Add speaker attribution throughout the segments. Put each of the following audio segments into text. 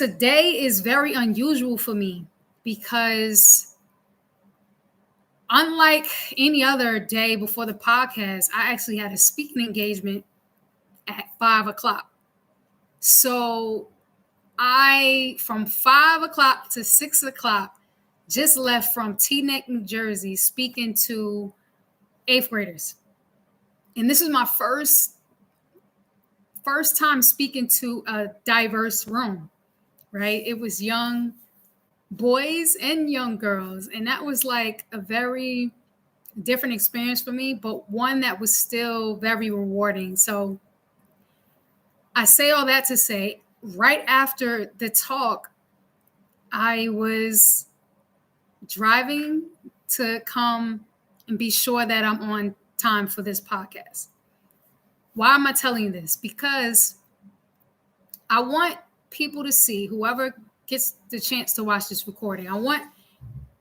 Speaker 1: Today is very unusual for me because unlike any other day before the podcast, I actually had a speaking engagement at 5 o'clock. So from 5 o'clock to 6 o'clock, just left from Teaneck, New Jersey, speaking to eighth graders. And this is my first time speaking to a diverse room, right? It was young boys and young girls. And that was like a very different experience for me, but one that was still very rewarding. So I say all that to say, right after the talk, I was driving to come and be sure that I'm on time for this podcast. Why am I telling you this? Because I want people to see, whoever gets the chance to watch this recording, I want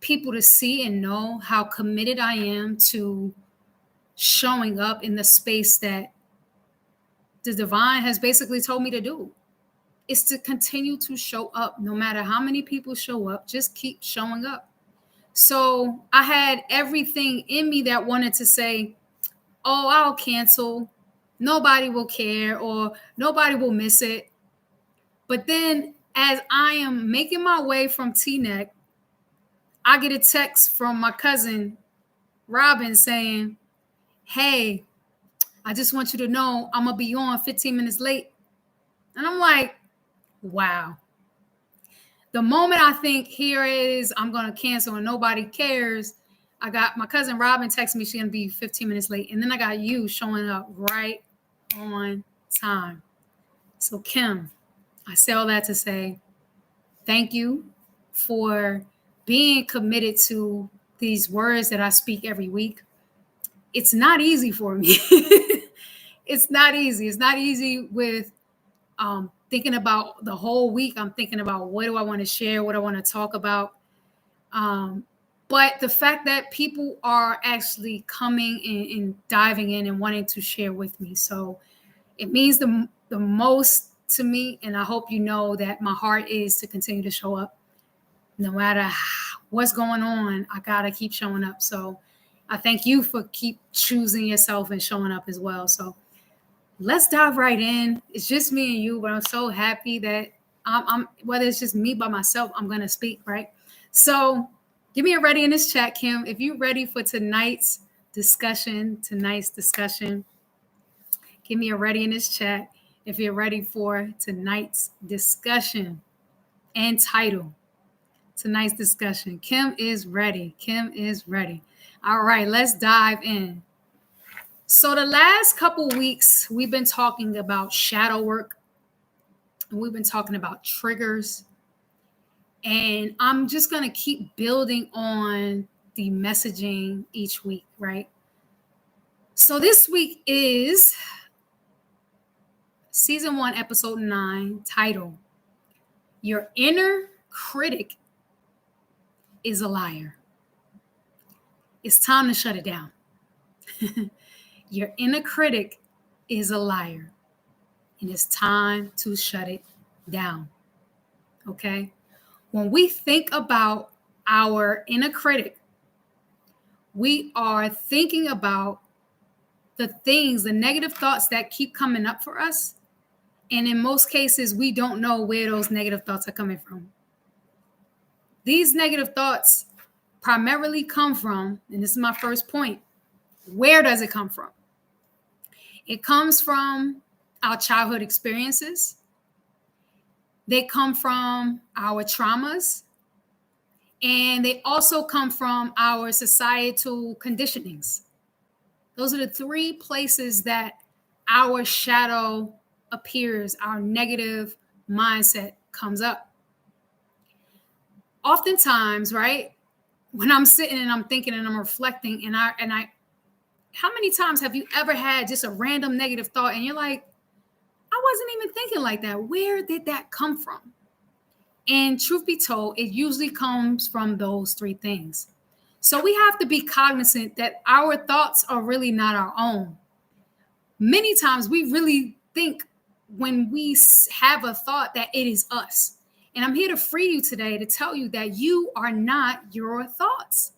Speaker 1: people to see and know how committed I am to showing up in the space that the divine has basically told me to do. Is to continue to show up no matter how many people show up, just keep showing up. So I had everything in me that wanted to say, oh, I'll cancel. Nobody will care or nobody will miss it. But then as I am making my way from Teaneck, I get a text from my cousin, Robin, saying, hey, I just want you to know I'm going to be on 15 minutes late. And I'm like, wow. The moment I think here it is, I'm going to cancel and nobody cares, I got my cousin Robin text me she's going to be 15 minutes late. And then I got you showing up right on time. So Kim, I say all that to say thank you for being committed to these words that I speak every week. It's not easy for me. It's not easy. It's not easy with thinking about the whole week. I'm thinking about what do I want to share, what I want to talk about. But the fact that people are actually coming and diving in and wanting to share with me. So it means the most to me. And I hope you know that my heart is to continue to show up. No matter what's going on, I got to keep showing up. So I thank you for keep choosing yourself and showing up as well. So let's dive right in. It's just me and you, but I'm so happy that I'm whether it's just me by myself, I'm going to speak, right? So give me a ready in this chat, Kim. If you're ready for tonight's discussion, give me a ready in this chat. If you're ready for tonight's discussion and title, tonight's discussion. Kim is ready. All right, let's dive in. So the last couple weeks, we've been talking about shadow work, and we've been talking about triggers. And I'm just going to keep building on the messaging each week, right? So this week is season 1, episode 9, title, Your Inner Critic is a Liar. It's time to shut it down. Your inner critic is a liar, and it's time to shut it down. Okay? When we think about our inner critic, we are thinking about the things, the negative thoughts that keep coming up for us. And in most cases, we don't know where those negative thoughts are coming from. These negative thoughts primarily come from, and this is my first point, where does it come from? It comes from our childhood experiences. They come from our traumas. And they also come from our societal conditionings. Those are the 3 places that our shadow appears, our negative mindset comes up. Oftentimes, right, when I'm sitting and I'm thinking and I'm reflecting and I how many times have you ever had just a random negative thought and you're like, I wasn't even thinking like that. Where did that come from? And truth be told, it usually comes from those 3 things. So we have to be cognizant that our thoughts are really not our own. Many times we really think when we have a thought that it is us. And I'm here to free you today to tell you that you are not your thoughts.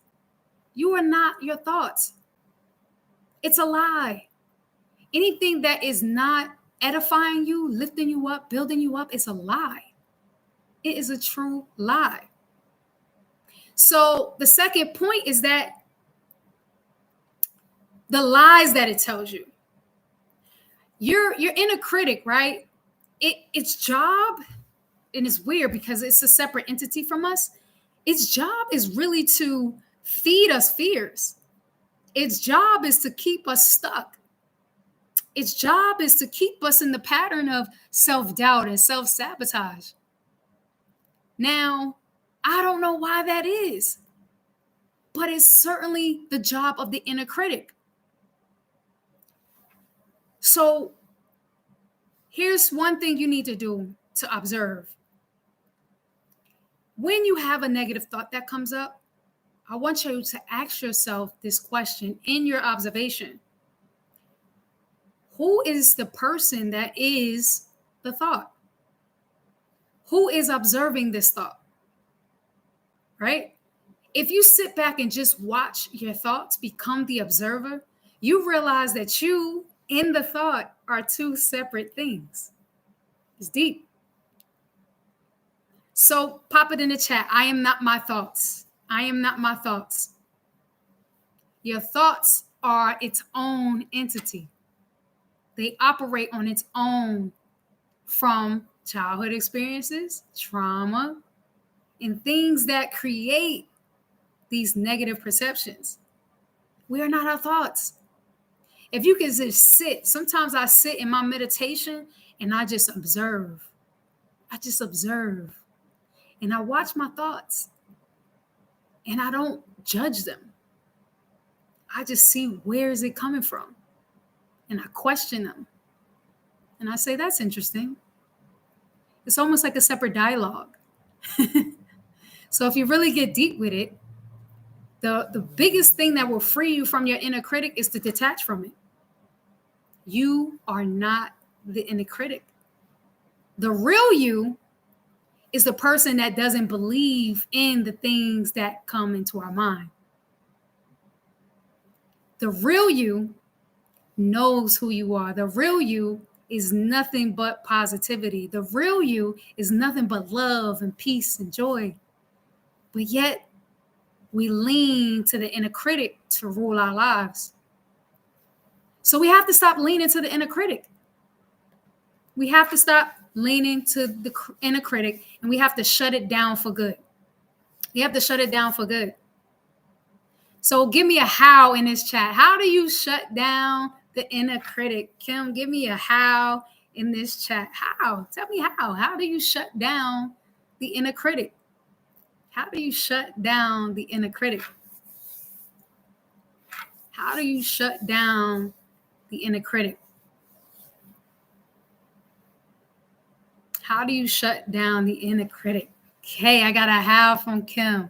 Speaker 1: You are not your thoughts. It's a lie. Anything that is not edifying you, lifting you up, building you up, it's a lie. It is a true lie. So the second point is that the lies that it tells you. Your inner critic, right? Its job, and it's weird because it's a separate entity from us. Its job is really to feed us fears. Its job is to keep us stuck. Its job is to keep us in the pattern of self-doubt and self-sabotage. Now, I don't know why that is, but it's certainly the job of the inner critic. So here's one thing you need to do to observe. When you have a negative thought that comes up, I want you to ask yourself this question in your observation. Who is the person that is the thought? Who is observing this thought? Right? If you sit back and just watch your thoughts become the observer, you realize that you and the thought are two separate things. It's deep. So pop it in the chat. I am not my thoughts. I am not my thoughts. Your thoughts are its own entity. They operate on its own from childhood experiences, trauma, and things that create these negative perceptions. We are not our thoughts. If you can just sit, sometimes I sit in my meditation and I just observe. I just observe. And I watch my thoughts. And I don't judge them. I just see where is it coming from. And I question them. And I say, that's interesting. It's almost like a separate dialogue. So if you really get deep with it, the biggest thing that will free you from your inner critic is to detach from it. You are not the inner critic. The real you is the person that doesn't believe in the things that come into our mind. The real you knows who you are. The real you is nothing but positivity. The real you is nothing but love and peace and joy. But yet we lean to the inner critic to rule our lives. So we have to stop leaning to the inner critic. We have to stop leaning to the inner critic, and we have to shut it down for good. We have to shut it down for good. So give me a how in this chat. How do you shut down the inner critic? Kim, give me a how in this chat. How? Tell me how. How do you shut down the inner critic? How do you shut down the inner critic? How do you shut down the inner critic? How do you shut down the inner critic? Okay, I got a how from Kim.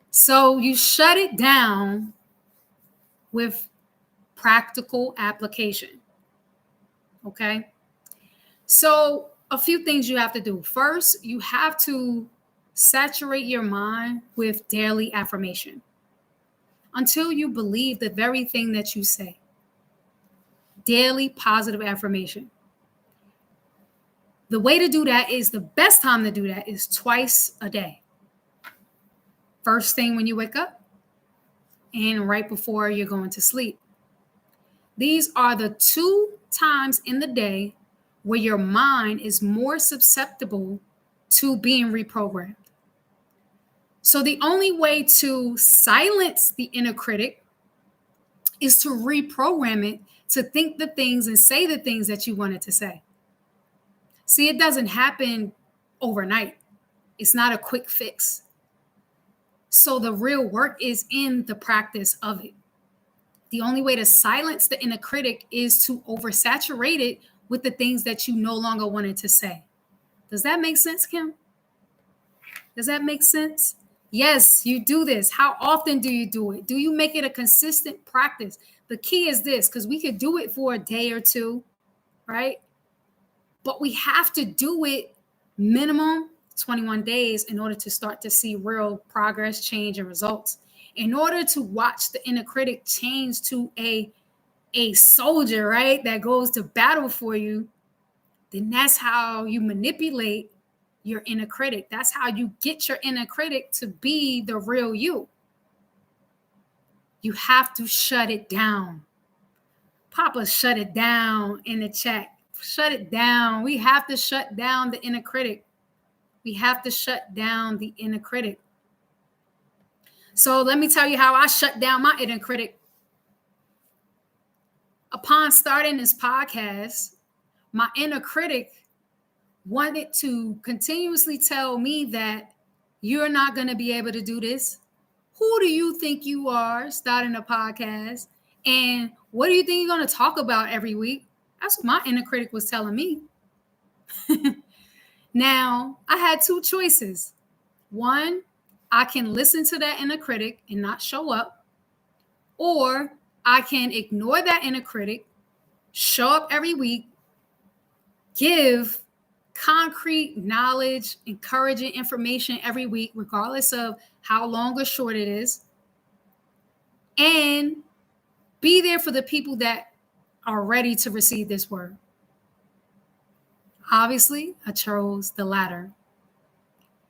Speaker 1: So you shut it down with practical application. Okay? So a few things you have to do. First, you have to saturate your mind with daily affirmation until you believe the very thing that you say. Daily positive affirmation. The way to do that is the best time to do that is twice a day. First thing when you wake up and right before you're going to sleep. These are the two times in the day where your mind is more susceptible to being reprogrammed. So the only way to silence the inner critic is to reprogram it to think the things and say the things that you wanted to say. See, it doesn't happen overnight. It's not a quick fix. So the real work is in the practice of it. The only way to silence the inner critic is to oversaturate it with the things that you no longer wanted to say. Does that make sense, Kim? Does that make sense? Yes, you do this. How often do you do it? Do you make it a consistent practice? The key is this, because we could do it for a day or two, right? But we have to do it minimum 21 days in order to start to see real progress, change, and results. In order to watch the inner critic change to a soldier, right, that goes to battle for you, then that's how you manipulate your inner critic. That's how you get your inner critic to be the real you. You have to shut it down. Papa, shut it down in the chat. Shut it down. We have to shut down the inner critic. We have to shut down the inner critic. So let me tell you how I shut down my inner critic. Upon starting this podcast, my inner critic wanted to continuously tell me that you're not going to be able to do this. Who do you think you are starting a podcast? And what do you think you're going to talk about every week? That's what my inner critic was telling me. Now, I had two choices. One, I can listen to that inner critic and not show up. Or I can ignore that inner critic, show up every week, give concrete knowledge, encouraging information every week, regardless of how long or short it is, and be there for the people that are ready to receive this word. Obviously, I chose the latter.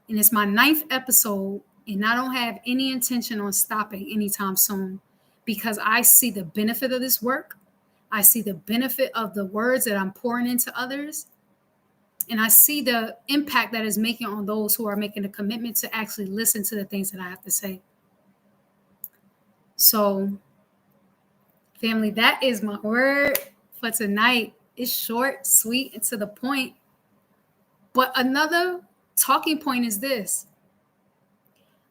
Speaker 1: And it's my 9th episode, and I don't have any intention on stopping anytime soon because I see the benefit of this work. I see the benefit of the words that I'm pouring into others. And I see the impact that is making on those who are making a commitment to actually listen to the things that I have to say. So, family, that is my word for tonight. It's short, sweet, and to the point. But another talking point is this.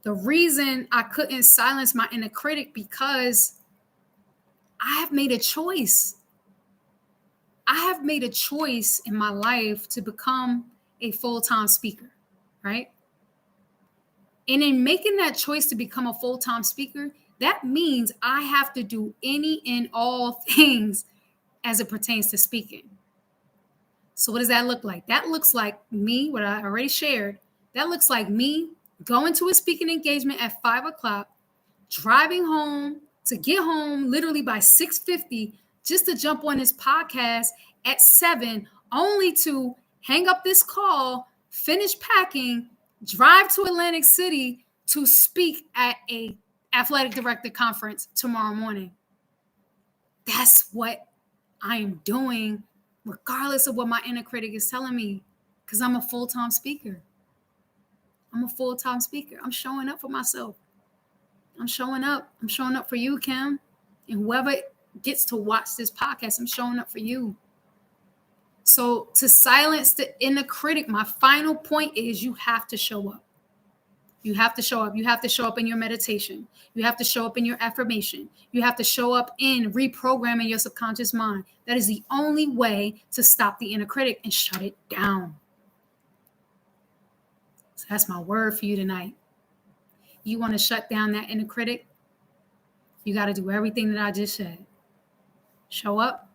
Speaker 1: The reason I couldn't silence my inner critic because I have made a choice. I have made a choice in my life to become a full-time speaker, right? And in making that choice to become a full-time speaker, that means I have to do any and all things as it pertains to speaking. So what does that look like? That looks like me, what I already shared. That looks like me going to a speaking engagement at 5 o'clock, driving home to get home literally by 6:50 just to jump on this podcast at 7, only to hang up this call, finish packing, drive to Atlantic City to speak at a athletic director conference tomorrow morning. That's what I am doing, regardless of what my inner critic is telling me, because I'm a full-time speaker. I'm a full-time speaker. I'm showing up for myself. I'm showing up. I'm showing up for you, Kim. And whoever gets to watch this podcast, I'm showing up for you. So to silence the inner critic, my final point is you have to show up. You have to show up. You have to show up in your meditation. You have to show up in your affirmation. You have to show up in reprogramming your subconscious mind. That is the only way to stop the inner critic and shut it down. So that's my word for you tonight. You want to shut down that inner critic? You got to do everything that I just said. Show up,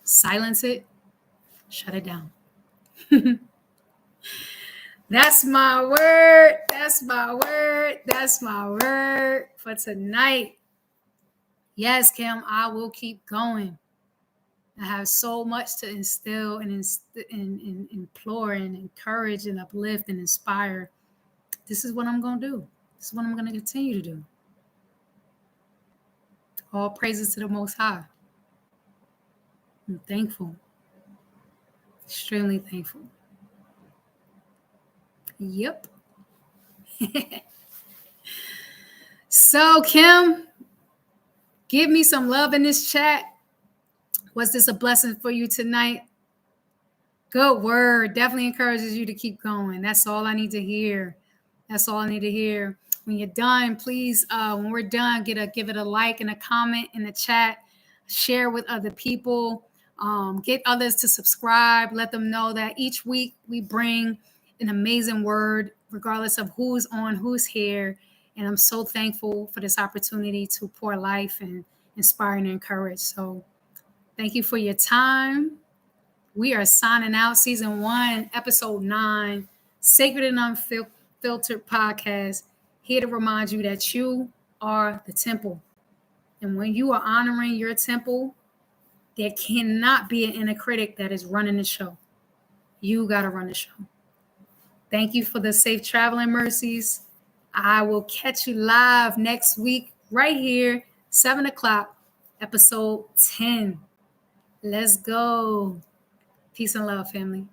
Speaker 1: silence it, shut it down. That's my word. That's my word. That's my word for tonight. Yes, Kim, I will keep going. I have so much to instill and implore and encourage and uplift and inspire. This is what I'm going to do. This is what I'm going to continue to do. All praises to the Most High. I'm thankful. Extremely thankful. Yep. So, Kim, give me some love in this chat. Was this a blessing for you tonight? Good word. Definitely encourages you to keep going. That's all I need to hear. That's all I need to hear. When you're done, please, when we're done, give it a like and a comment in the chat. Share with other people. Get others to subscribe. Let them know that each week we bring an amazing word, regardless of who's on, who's here. And I'm so thankful for this opportunity to pour life and inspire and encourage. So thank you for your time. We are signing out season 1, episode 9. Sacred and Unfiltered podcast, here to remind you that you are the temple. And when you are honoring your temple, there cannot be an inner critic that is running the show. You got to run the show. Thank you for the safe traveling mercies. I will catch you live next week right here, 7 o'clock, episode 10. Let's go. Peace and love, family.